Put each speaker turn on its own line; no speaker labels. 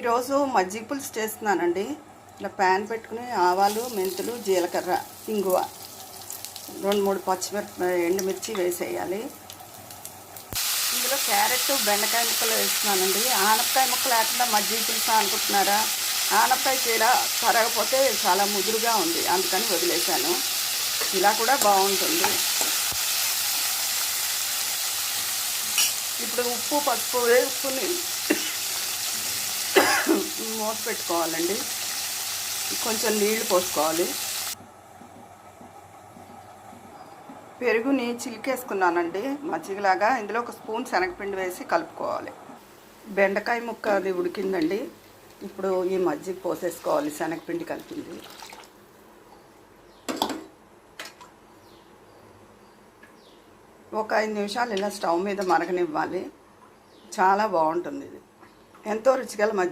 ఈరోజు మజ్జిగ పులుసు చేస్తున్నానండి. ఇలా ప్యాన్ పెట్టుకుని ఆవాలు, మెంతులు, జీలకర్ర, ఇంగువ, 2-3 ఎండుమిర్చి వేసేయాలి. ఇందులో క్యారెట్, బెండకాయ ముక్కలు వేస్తున్నానండి. ఆనపకాయ ముక్కలు లేకుండా మజ్జిగ పులుసు అనుకుంటున్నారా? ఆనపకాయ చీర తరగపోతే చాలా ముదురుగా ఉంది, అందుకని వదిలేశాను. ఇలా కూడా బాగుంటుంది. ఇప్పుడు ఉప్పు, పసుపు వేసుకుని మూత పెట్టుకోవాలండి. కొంచెం నీళ్లు పోసుకోవాలి. పెరుగుని చిలికేసుకున్నానండి మజ్జిగలాగా. ఇందులో 1 స్పూన్ శనగపిండి వేసి కలుపుకోవాలి. బెండకాయ ముక్క అది ఉడికిందండి. ఇప్పుడు ఈ మజ్జిగ పోసేసుకోవాలి, శనగపిండి కలిపింది. ఒక 5 నిమిషాలు ఇలా స్టవ్ మీద మరగనివ్వాలి. చాలా బాగుంటుంది ఇది. ఎంతో రుచిగల మజ్జిగ.